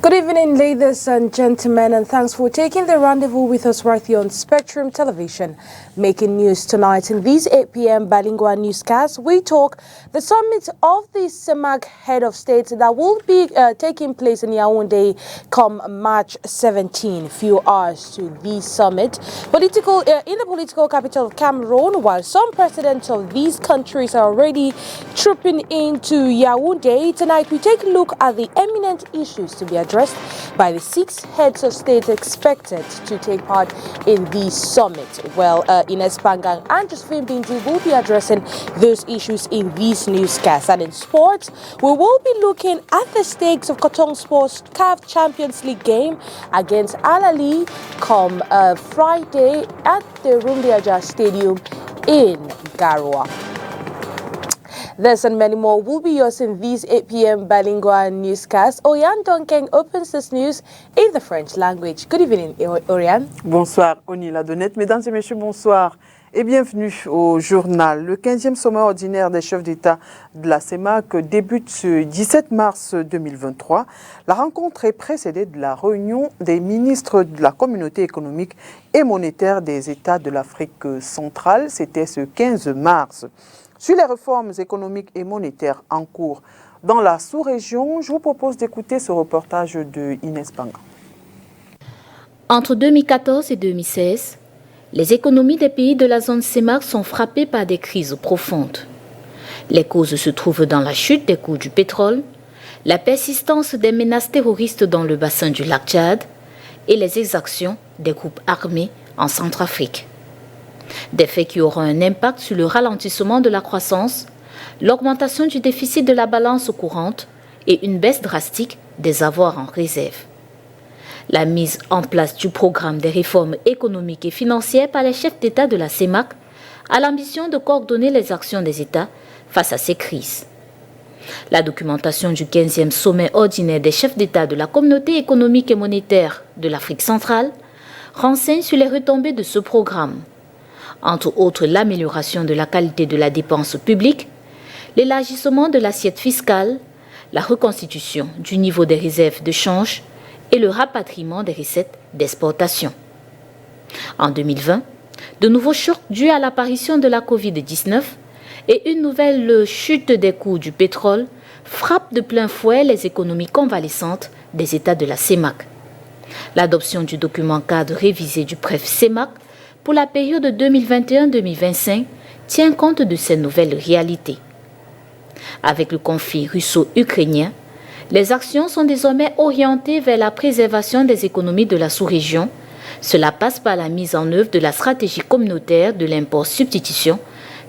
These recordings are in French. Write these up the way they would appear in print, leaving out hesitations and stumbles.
Good evening, ladies and gentlemen, and thanks for taking the rendezvous with us right here on Spectrum Television. Making news tonight in these 8 p.m. bilingual newscasts, we talk the summit of the CEMAC head of state that will be taking place in Yaoundé come March 17, few hours to the summit. In the political capital of Cameroon, while some presidents of these countries are already trooping into Yaoundé, tonight we take a look at the eminent issues to be addressed by the 6 heads of state expected to take part in the summit. Well, Ines Pangang and Josephine Bindi will be addressing those issues in these newscasts. And in sports, we will be looking at the stakes of Cotton Sports CAF Champions League game against Al Ahly come Friday at the Rumbiaja Stadium in Garoua. This and many more will be yours in these 8 p.m. bilingual newscasts. Oriane Donkeng opens this news in the French language. Good evening, Oriane. Bonsoir, Oni Ladonnette. Mesdames et messieurs, bonsoir et bienvenue au journal. Le 15e sommet ordinaire des chefs d'État de la CEMAC débute ce 17 mars 2023. La rencontre est précédée de la réunion des ministres de la communauté économique et monétaire des États de l'Afrique centrale. C'était ce 15 mars. Sur les réformes économiques et monétaires en cours dans la sous-région, je vous propose d'écouter ce reportage de Ines Pangang. Entre 2014 et 2016, les économies des pays de la zone CEMAC sont frappées par des crises profondes. Les causes se trouvent dans la chute des cours du pétrole, la persistance des menaces terroristes dans le bassin du lac Tchad et les exactions des groupes armés en Centrafrique. Des faits qui auront un impact sur le ralentissement de la croissance, l'augmentation du déficit de la balance courante et une baisse drastique des avoirs en réserve. La mise en place du programme des réformes économiques et financières par les chefs d'État de la CEMAC a l'ambition de coordonner les actions des États face à ces crises. La documentation du 15e sommet ordinaire des chefs d'État de la communauté économique et monétaire de l'Afrique centrale renseigne sur les retombées de ce programme. Entre autres l'amélioration de la qualité de la dépense publique, l'élargissement de l'assiette fiscale, la reconstitution du niveau des réserves de change et le rapatriement des recettes d'exportation. En 2020, de nouveaux chocs dus à l'apparition de la Covid-19 et une nouvelle chute des cours du pétrole frappent de plein fouet les économies convalescentes des États de la CEMAC. L'adoption du document cadre révisé du PREF CEMAC pour la période 2021-2025 tient compte de ces nouvelles réalités. Avec le conflit russo-ukrainien, les actions sont désormais orientées vers la préservation des économies de la sous-région. Cela passe par la mise en œuvre de la stratégie communautaire de l'import-substitution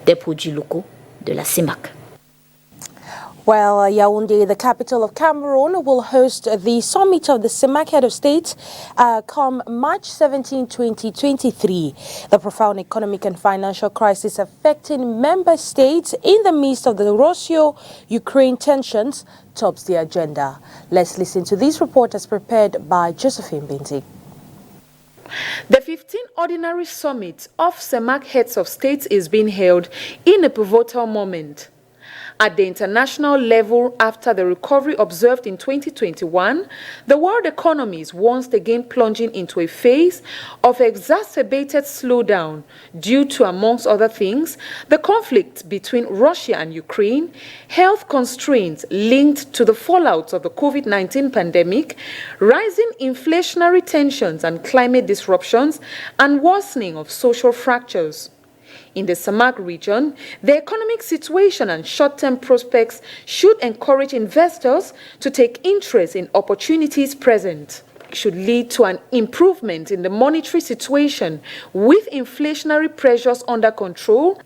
des produits locaux de la CEMAC. Well, Yaoundé, the capital of Cameroon, will host the summit of the CEMAC head of state come March 17, 2023. The profound economic and financial crisis affecting member states in the midst of the Russia-Ukraine tensions tops the agenda. Let's listen to this report as prepared by Josephine Binti. The 15th Ordinary Summit of CEMAC Heads of States is being held in a pivotal moment. At the international level, after the recovery observed in 2021, the world economy is once again plunging into a phase of exacerbated slowdown due to, amongst other things, the conflict between Russia and Ukraine, health constraints linked to the fallout of the COVID-19 pandemic, rising inflationary tensions and climate disruptions, and worsening of social fractures. In the CEMAC region, the economic situation and short-term prospects should encourage investors to take interest in opportunities present. It should lead to an improvement in the monetary situation with inflationary pressures under control,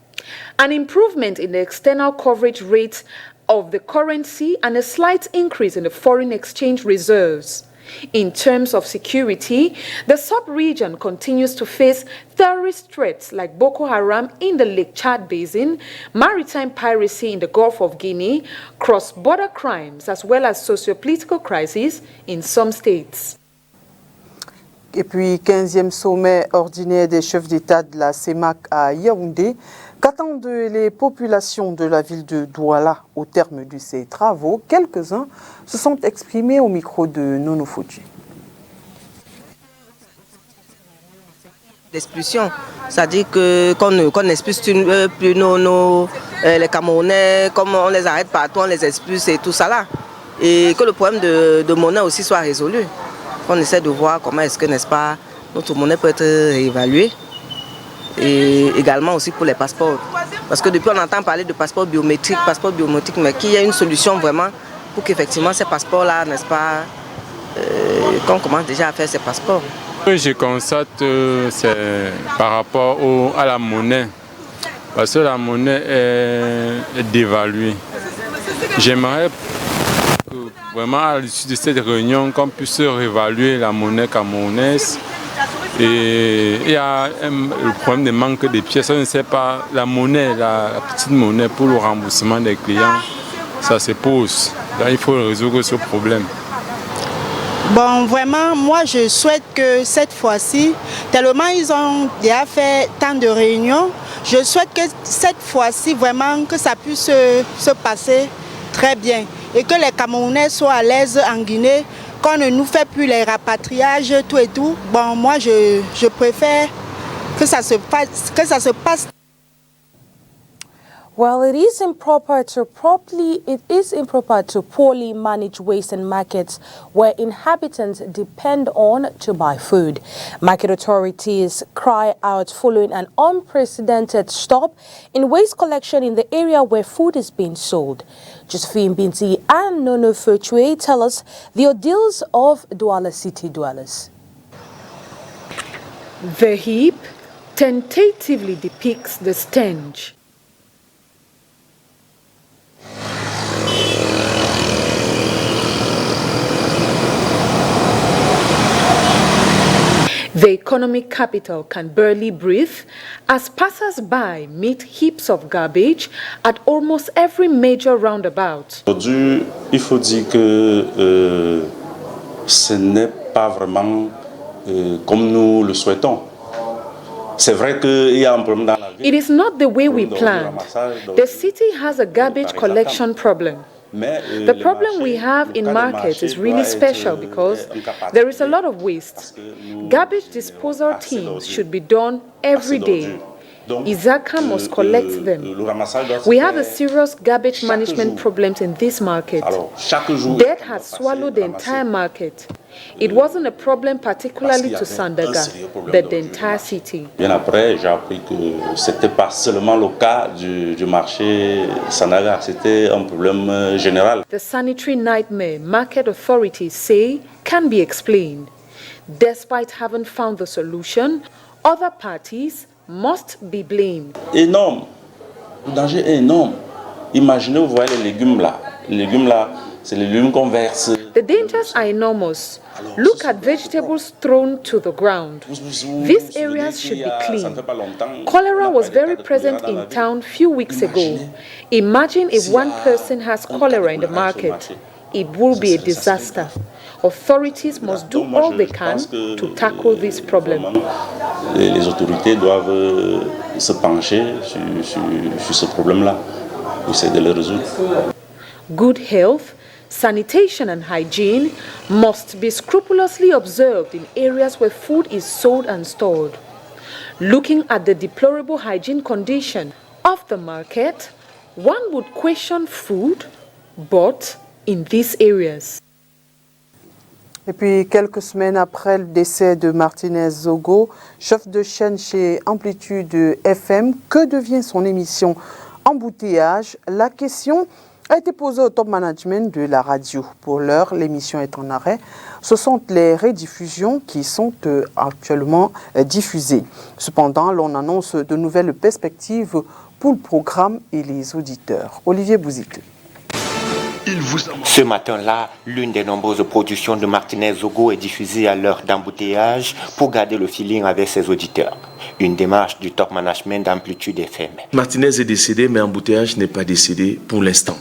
an improvement in the external coverage rate of the currency, and a slight increase in the foreign exchange reserves. In terms of security, the sub-region continues to face terrorist threats like Boko Haram in the Lake Chad Basin, maritime piracy in the Gulf of Guinea, cross-border crimes, as well as socio-political crises in some states. Et puis, 15e sommet ordinaire des chefs d'État de la CEMAC à Yaoundé. Qu'attendent les populations de la ville de Douala au terme de ces travaux? Quelques-uns se sont exprimés au micro de Nono Fouji. L'expulsion, c'est-à-dire qu'on expulse plus les Camerounais, comme on les arrête partout, on les expulse et tout ça là. Et que le problème de monnaie aussi soit résolu. On essaie de voir comment est-ce que, n'est-ce pas, notre monnaie peut être évaluée. Et également aussi pour les passeports. Parce que depuis on entend parler de passeports biométriques, mais qu'il y ait une solution vraiment pour qu'effectivement ces passeports-là, n'est-ce pas, qu'on commence déjà à faire ces passeports. Je constate c'est par rapport à la monnaie, parce que la monnaie est dévaluée. J'aimerais que vraiment à l'issue de cette réunion qu'on puisse réévaluer la monnaie camerounaise. Et il y a le problème de manque de pièces, on ne sait pas, la monnaie, la petite monnaie pour le remboursement des clients, ça se pose. Là, il faut résoudre ce problème. Bon, vraiment, moi je souhaite que cette fois-ci, tellement ils ont déjà fait tant de réunions, je souhaite que cette fois-ci, vraiment, que ça puisse se passer très bien et que les Camerounais soient à l'aise en Guinée, qu'on ne nous fait plus les rapatriages, tout et tout. Bon, moi je préfère que ça se passe. Well, it is improper to poorly manage waste in markets where inhabitants depend on to buy food. Market authorities cry out following an unprecedented stop in waste collection in the area where food is being sold. Josephine Binti and Nono Furchue tell us the ordeals of Douala city dwellers. The heap tentatively depicts the stench. The economic capital can barely breathe as passers-by meet heaps of garbage at almost every major roundabout. Aujourd'hui, il faut dire que ce n'est pas vraiment comme nous le souhaitons. C'est vrai qu'il y a un problème dans la ville. It is not the way we planned. The city has a garbage collection problem. The problem we have in markets is really special because there is a lot of waste. Garbage disposal teams should be done every day. Izaka must collect them. We have a serious garbage management problem in this market. Debt has swallowed the entire market. It wasn't a problem particularly to Sandaga, but the entire city. Bien après, j'ai appris que ce n'était pas seulement le cas du marché Sandaga, c'était un problème général. The sanitary nightmare market authorities say can be explained. Despite having found the solution, other parties must be blamed. Énorme. Le danger est énorme. Imaginez, vous voyez les légumes là. Les légumes là, c'est les légumes qu'on verse. The dangers are enormous. Look at vegetables thrown to the ground. These areas should be clean. Cholera was very present in town few weeks ago. Imagine if one person has cholera in the market. It will be a disaster. Authorities must do all they can to tackle this problem. Les autorités doivent se pencher sur ce problème-là, pour essayer de le résoudre. Good health, sanitation and hygiene must be scrupulously observed in areas where food is sold and stored. Looking at the deplorable hygiene condition of the market, one would question food bought in these areas. Et puis, quelques semaines après le décès de Martinez Zogo, chef de chaîne chez Amplitude FM, que devient son émission Embouteillage? La question a été posée au top management de la radio. Pour l'heure, l'émission est en arrêt. Ce sont les rediffusions qui sont actuellement diffusées. Cependant, l'on annonce de nouvelles perspectives pour le programme et les auditeurs. Olivier Bouzite. Ce matin-là, l'une des nombreuses productions de Martinez Zogo est diffusée à l'heure d'embouteillage pour garder le feeling avec ses auditeurs. Une démarche du top management d'Amplitude FM. Martinez est décédé, mais Embouteillage n'est pas décédé pour l'instant.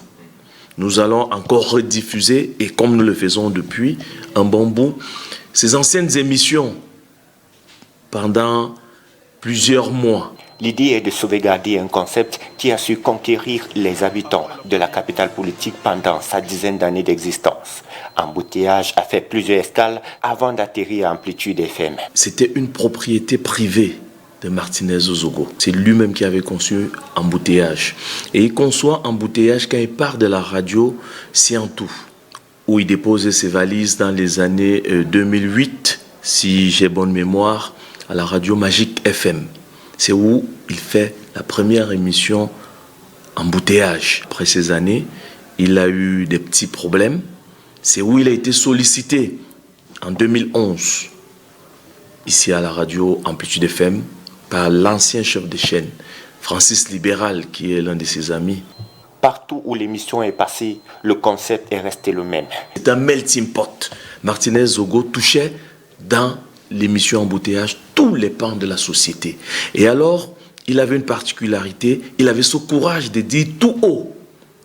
Nous allons encore rediffuser, et comme nous le faisons depuis un bon bout, ces anciennes émissions pendant plusieurs mois. L'idée est de sauvegarder un concept qui a su conquérir les habitants de la capitale politique pendant sa dizaine d'années d'existence. Embouteillage a fait plusieurs escales avant d'atterrir à Amplitude FM. C'était une propriété privée de Martinez Ozogo. C'est lui-même qui avait conçu Embouteillage. Et il conçoit Embouteillage quand il part de la radio Siantou, où il dépose ses valises dans les années 2008, si j'ai bonne mémoire, à la radio Magique FM. C'est où il fait la première émission Embouteillage. Après ces années, il a eu des petits problèmes. C'est où il a été sollicité en 2011, ici à la radio Amplitude FM, par l'ancien chef de chaîne, Francis Libéral, qui est l'un de ses amis. Partout où l'émission est passée, le concept est resté le même. C'est un melting pot. Martinez Zogo touchait dans l'émission Embouteillage tous les pans de la société. Et alors, il avait une particularité, il avait ce courage de dire tout haut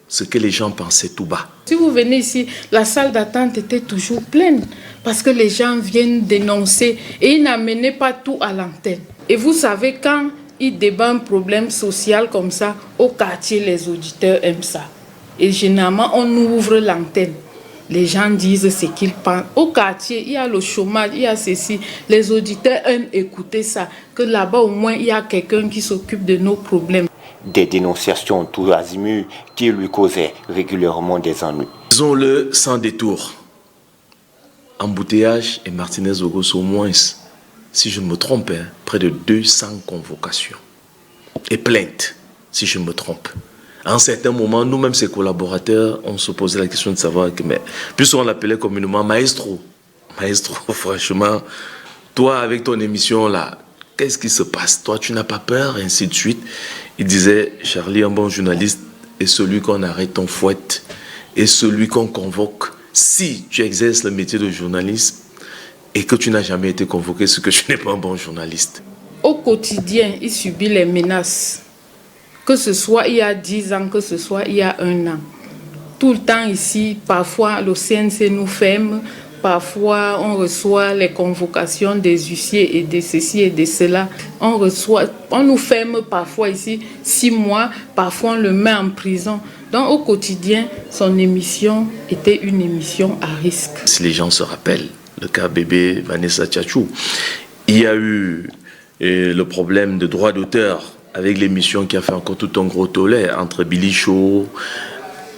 ce que les gens pensaient tout bas. Si vous venez ici, la salle d'attente était toujours pleine parce que les gens viennent dénoncer et ils n'amenaient pas tout à l'antenne. Et vous savez, quand il débat un problème social comme ça, au quartier, les auditeurs aiment ça. Et généralement, on ouvre l'antenne. Les gens disent ce qu'ils pensent. Au quartier, il y a le chômage, il y a ceci. Les auditeurs aiment écouter ça. Que là-bas, au moins, il y a quelqu'un qui s'occupe de nos problèmes. Des dénonciations tout azimut qui lui causaient régulièrement des ennuis. Disons-le sans détour. Embouteillage et Martinez Ogo sont au moins, si je ne me trompe, près de 200 convocations. Et plaintes, si je me trompe. À un certain moment, nous-mêmes, ses collaborateurs, on se posait la question de savoir, mais plus on l'appelait communément Maestro. Maestro, franchement, toi, avec ton émission là, qu'est-ce qui se passe? Toi, tu n'as pas peur, et ainsi de suite. Il disait, Charlie, un bon journaliste est celui qu'on arrête, on fouette, et celui qu'on convoque. Si tu exerces le métier de journaliste et que tu n'as jamais été convoqué, c'est que tu n'es pas un bon journaliste. Au quotidien, il subit les menaces. Que ce soit il y a 10 ans, que ce soit il y a 1 an. Tout le temps ici, parfois le CNC nous ferme, parfois on reçoit les convocations des huissiers et de ceci et de cela. On nous ferme parfois ici 6 mois, parfois on le met en prison. Donc au quotidien, son émission était une émission à risque. Si les gens se rappellent, le cas bébé Vanessa Tchatchou, il y a eu le problème de droit d'auteur avec l'émission qui a fait encore tout un gros tollé entre Billy Shaw,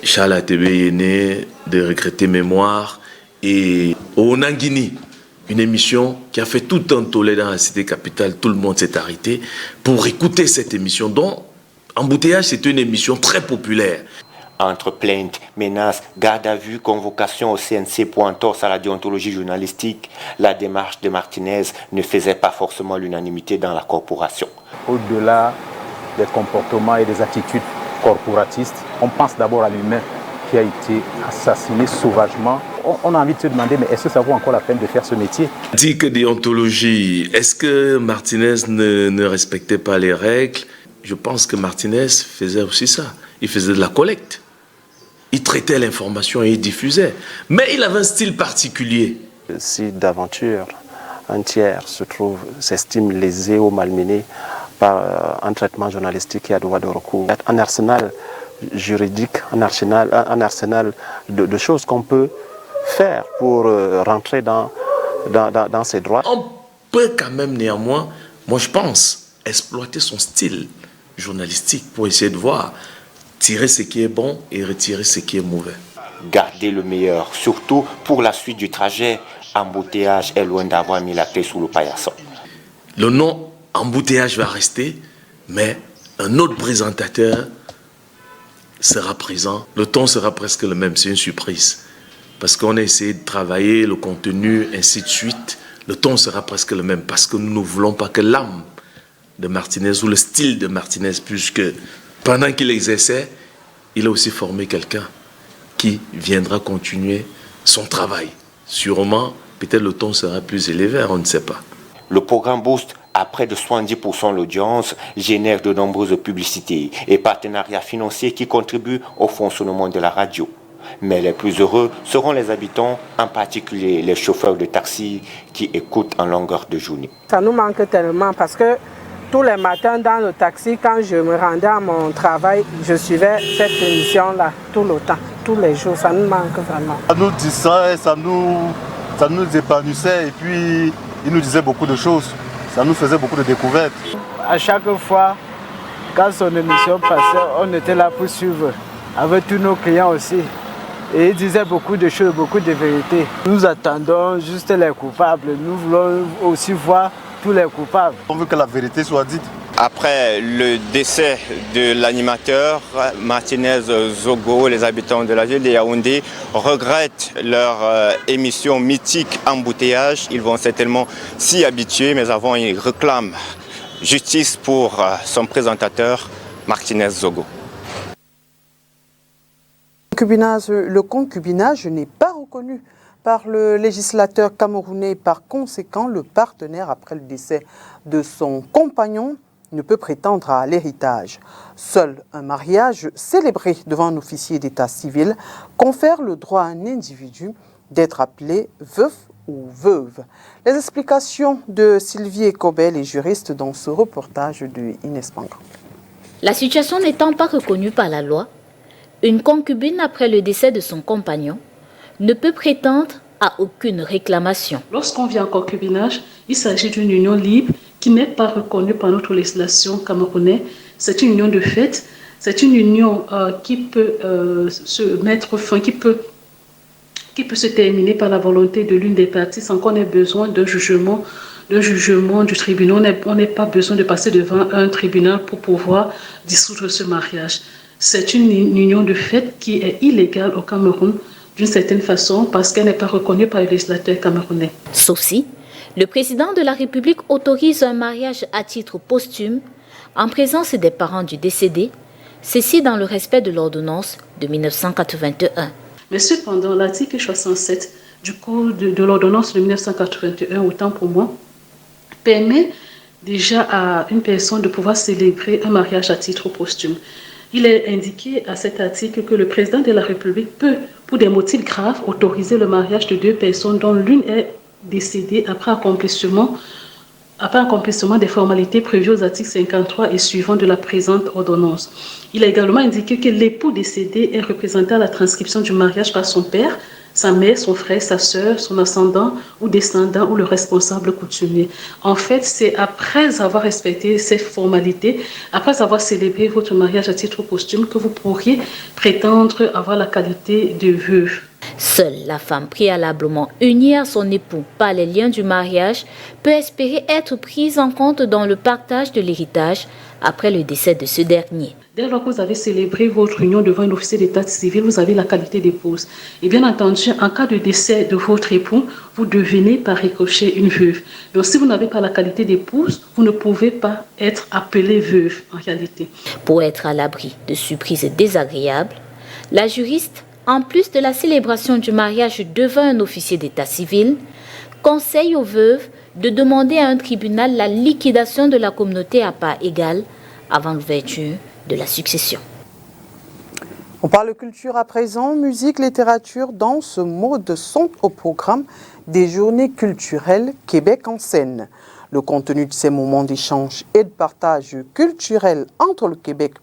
Charles Atebe Yéné, de Regretter Mémoire, et Onangini, une émission qui a fait tout un tollé dans la cité capitale. Tout le monde s'est arrêté pour écouter cette émission. Donc, Embouteillage, c'est une émission très populaire. Entre plaintes, menaces, garde à vue, convocation au CNC pour entorse à la déontologie journalistique, la démarche de Martinez ne faisait pas forcément l'unanimité dans la corporation. Au-delà des comportements et des attitudes corporatistes, on pense d'abord à l'humain qui a été assassiné sauvagement. On a envie de se demander, mais est-ce que ça vaut encore la peine de faire ce métier? Dit que déontologie, est-ce que Martinez ne respectait pas les règles? Je pense que Martinez faisait aussi ça. Il faisait de la collecte. Il traitait l'information et il diffusait. Mais il avait un style particulier. Si d'aventure un tiers s'estime lésé ou malmené par un traitement journalistique et à droit de recours, un arsenal juridique, un arsenal de choses qu'on peut faire pour rentrer dans ses droits. On peut quand même néanmoins, moi je pense, exploiter son style journalistique pour essayer de voir, tirer ce qui est bon et retirer ce qui est mauvais. Garder le meilleur, surtout pour la suite du trajet. Embouteillage est loin d'avoir mis la clé sous le paillasson. Le nom Embouteillage va rester, mais un autre présentateur sera présent. Le ton sera presque le même, c'est une surprise. Parce qu'on a essayé de travailler le contenu, ainsi de suite. Le ton sera presque le même, parce que nous ne voulons pas que l'âme de Martinez ou le style de Martinez, puisque pendant qu'il exerçait, il a aussi formé quelqu'un qui viendra continuer son travail. Sûrement, peut-être le ton sera plus élevé, on ne sait pas. Le programme Boost, à près de 70% l'audience, génère de nombreuses publicités et partenariats financiers qui contribuent au fonctionnement de la radio. Mais les plus heureux seront les habitants, en particulier les chauffeurs de taxi qui écoutent en longueur de journée. Ça nous manque tellement parce que tous les matins dans le taxi, quand je me rendais à mon travail, je suivais cette émission-là tout le temps, tous les jours. Ça nous manque vraiment. Ça nous distrait, ça nous épanouissait et puis il nous disait beaucoup de choses. Ça nous faisait beaucoup de découvertes. À chaque fois, quand son émission passait, on était là pour suivre avec tous nos clients aussi. Et il disait beaucoup de choses, beaucoup de vérités. Nous attendons juste les coupables. Nous voulons aussi voir tous les coupables. On veut que la vérité soit dite. Après le décès de l'animateur Martinez Zogo, les habitants de la ville de Yaoundé regrettent leur émission mythique Embouteillage. Ils vont certainement s'y habituer, mais avant ils réclament justice pour son présentateur Martinez Zogo. Le concubinage n'est pas reconnu par le législateur camerounais et par conséquent, le partenaire, après le décès de son compagnon, ne peut prétendre à l'héritage. Seul un mariage célébré devant un officier d'état civil confère le droit à un individu d'être appelé veuf ou veuve. Les explications de Sylvie Ekobel, juriste, dans ce reportage de Inès Panga. La situation n'étant pas reconnue par la loi, une concubine après le décès de son compagnon ne peut prétendre à aucune réclamation. Lorsqu'on vit en concubinage, il s'agit d'une union libre qui n'est pas reconnue par notre législation camerounaise. C'est une union de fait, c'est une union qui peut se mettre fin, qui peut se terminer par la volonté de l'une des parties sans qu'on ait besoin d'un jugement du tribunal. On n'a pas besoin de passer devant un tribunal pour pouvoir dissoudre ce mariage. C'est une union de fait qui est illégale au Cameroun d'une certaine façon parce qu'elle n'est pas reconnue par le législateur camerounais. Sauf si le président de la République autorise un mariage à titre posthume en présence des parents du décédé, ceci dans le respect de l'ordonnance de 1981. Mais cependant, l'article 67 du code de l'ordonnance de 1981, autant pour moi, permet déjà à une personne de pouvoir célébrer un mariage à titre posthume. Il est indiqué à cet article que le président de la République peut, pour des motifs graves, autoriser le mariage de deux personnes dont l'une est décédée après accomplissement des formalités prévues aux articles 53 et suivants de la présente ordonnance. Il a également indiqué que l'époux décédé est représenté à la transcription du mariage par son père, sa mère, son frère, sa sœur, son ascendant ou descendant ou le responsable coutumier. En fait, c'est après avoir respecté ces formalités, après avoir célébré votre mariage à titre posthume, que vous pourriez prétendre avoir la qualité de veuve. Seule la femme préalablement unie à son époux par les liens du mariage peut espérer être prise en compte dans le partage de l'héritage après le décès de ce dernier. Dès lors que vous avez célébré votre union devant un officier d'état civil, vous avez la qualité d'épouse. Et bien entendu, en cas de décès de votre époux, vous devenez par ricochet une veuve. Donc si vous n'avez pas la qualité d'épouse, vous ne pouvez pas être appelée veuve en réalité. Pour être à l'abri de surprises désagréables, la juriste, en plus de la célébration du mariage devant un officier d'état civil, conseille aux veuves de demander à un tribunal la liquidation de la communauté à part égale avant l'ouverture de la succession. On parle culture à présent, musique, littérature, danse, mode sont au programme des journées culturelles Québec en scène. Le contenu de ces moments d'échange et de partage culturel entre le Québec,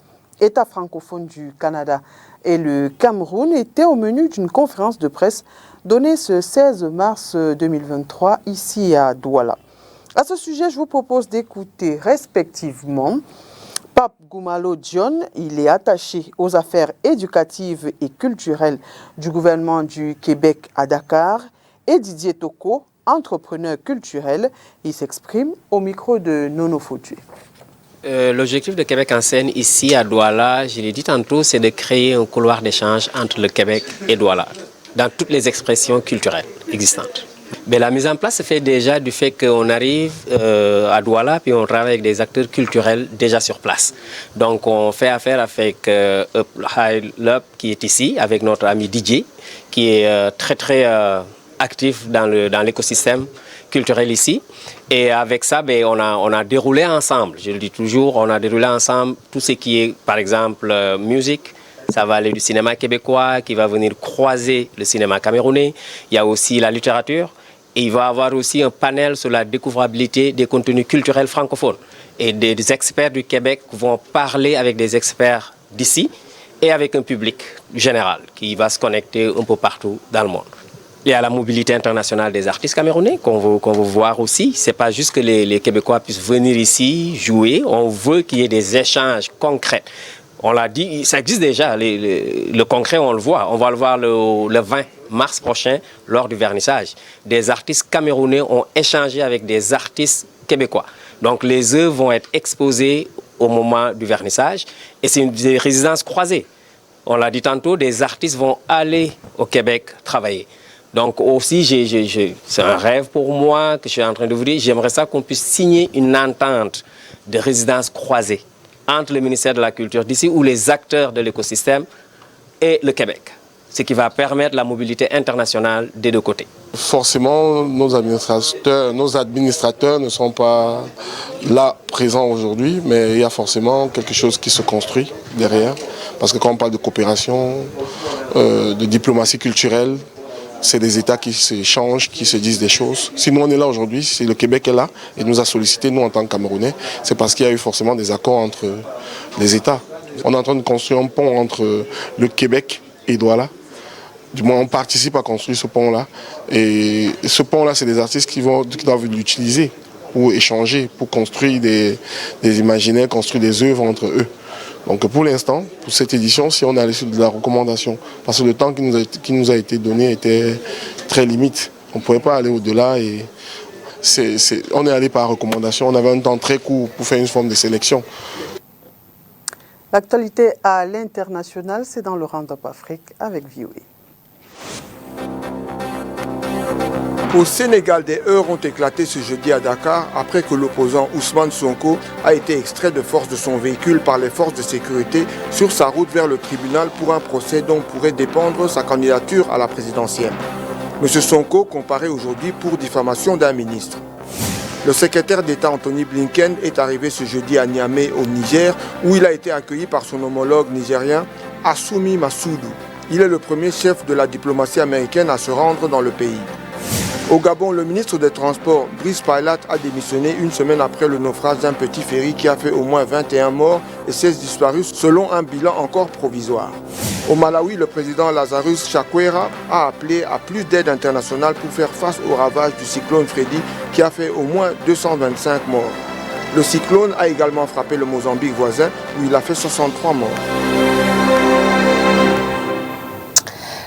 État francophone du Canada et le Cameroun était au menu d'une conférence de presse donnée ce 16 mars 2023 ici à Douala. À ce sujet, je vous propose d'écouter respectivement Pape Goumalo Dione, il est attaché aux affaires éducatives et culturelles du gouvernement du Québec à Dakar, et Didier Toko, entrepreneur culturel. Il s'exprime au micro de Nono Fautué. L'objectif de Québec en scène ici à Douala, je l'ai dit tantôt, c'est de créer un couloir d'échange entre le Québec et Douala, dans toutes les expressions culturelles existantes. Mais la mise en place se fait déjà du fait qu'on arrive à Douala puis on travaille avec des acteurs culturels déjà sur place. Donc on fait affaire avec Up High Love qui est ici, avec notre ami DJ, qui est très actif dans l'écosystème culturel ici. Et avec ça, on a déroulé ensemble, je le dis toujours, on a déroulé ensemble tout ce qui est, par exemple, musique, Ça va aller du cinéma québécois qui va venir croiser le cinéma camerounais. Il y a aussi la littérature. Et il va y avoir aussi un panel sur la découvrabilité des contenus culturels francophones. Et des experts du Québec vont parler avec des experts d'ici et avec un public général qui va se connecter un peu partout dans le monde. Il y a la mobilité internationale des artistes camerounais qu'on veut voir aussi. Ce n'est pas juste que les Québécois puissent venir ici jouer. On veut qu'il y ait des échanges concrets. On l'a dit, ça existe déjà. Le concret, on le voit. On va le voir le 20 mars prochain lors du vernissage. Des artistes camerounais ont échangé avec des artistes québécois. Donc les œuvres vont être exposées au moment du vernissage. Et c'est des résidences croisées. On l'a dit tantôt, des artistes vont aller au Québec travailler. Donc aussi, c'est un rêve pour moi que je suis en train de vous dire. J'aimerais ça qu'on puisse signer une entente de résidence croisée entre le ministère de la Culture d'ici ou les acteurs de l'écosystème et le Québec. Ce qui va permettre la mobilité internationale des deux côtés. Forcément, nos administrateurs ne sont pas là présents aujourd'hui, mais il y a forcément quelque chose qui se construit derrière. Parce que quand on parle de coopération, de diplomatie culturelle, c'est des États qui s'échangent, qui se disent des choses. Si nous on est là aujourd'hui, si le Québec est là et nous a sollicité, nous en tant que Camerounais, c'est parce qu'il y a eu forcément des accords entre les États. On est en train de construire un pont entre le Québec et Douala. Du moins, on participe à construire ce pont-là. Et ce pont-là, c'est des artistes qui doivent l'utiliser pour échanger, pour construire des imaginaires, construire des œuvres entre eux. Donc pour l'instant, pour cette édition, si on est allé sur de la recommandation, parce que le temps qui nous a été donné était très limite. On ne pouvait pas aller au-delà et on est allé par recommandation. On avait un temps très court pour faire une forme de sélection. L'actualité à l'international, c'est dans le Round-up Afrique avec VOA. Au Sénégal, des heurts ont éclaté ce jeudi à Dakar après que l'opposant Ousmane Sonko a été extrait de force de son véhicule par les forces de sécurité sur sa route vers le tribunal pour un procès dont pourrait dépendre sa candidature à la présidentielle. M. Sonko comparé aujourd'hui pour diffamation d'un ministre. Le secrétaire d'État Anthony Blinken est arrivé ce jeudi à Niamey au Niger où il a été accueilli par son homologue nigérien Assoumi Massoudou. Il est le premier chef de la diplomatie américaine à se rendre dans le pays. Au Gabon, le ministre des Transports, Brice Paillat, a démissionné une semaine après le naufrage d'un petit ferry qui a fait au moins 21 morts et 16 disparus selon un bilan encore provisoire. Au Malawi, le président Lazarus Chakwera a appelé à plus d'aide internationale pour faire face aux ravages du cyclone Freddy qui a fait au moins 225 morts. Le cyclone a également frappé le Mozambique voisin où il a fait 63 morts.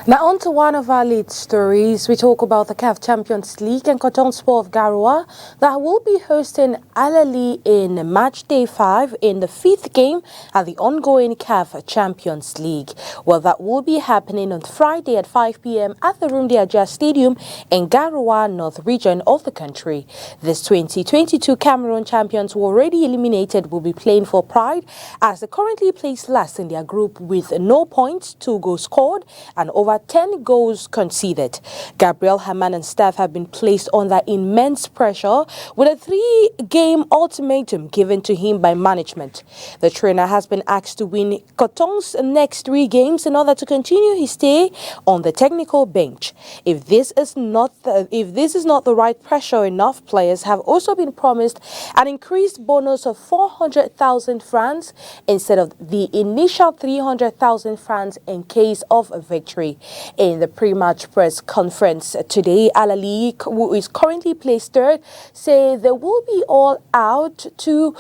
Now on to one of our lead stories. We talk about the CAF Champions League and Cotonsport of Garoua that will be hosting Al Ahly in match day 5 in the 5th game at the ongoing CAF Champions League. Well, that will be happening on Friday at 5 p.m. at the Rumdi Adja Stadium in Garoua, North region of the country. This 2022 Cameroon champions were already eliminated will be playing for pride as they currently place last in their group with no points, 2 goals scored and over 10 goals conceded. Gabriel Haman and staff have been placed under immense pressure with a 3-game ultimatum given to him by management. The trainer has been asked to win Coton's next 3 games in order to continue his stay on the technical bench. If this is not the right pressure enough, players have also been promised an increased bonus of 400,000 francs instead of the initial 300,000 francs in case of a victory. In the pre-match press conference today, Al Ahly, who is currently placed 3rd, say they will be all out to,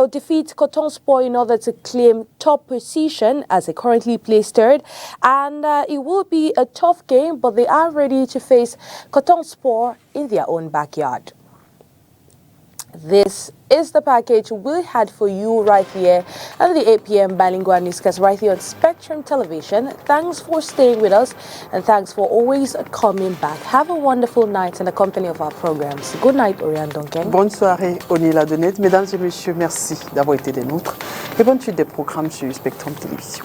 defeat Cotonsport in order to claim top position as they currently placed 3rd. And it will be a tough game, but they are ready to face Cotonsport in their own backyard. This is the package we had for you right here at the 8 p.m. Bilingual Newscast right here on Spectrum Television. Thanks for staying with us and thanks for always coming back. Have a wonderful night in the company of our programs. Good night, Oriane Donken. Bonne soirée, Onila Donette. Mesdames et messieurs, merci d'avoir été des nôtres et bonne suite des programmes sur Spectrum Télévision.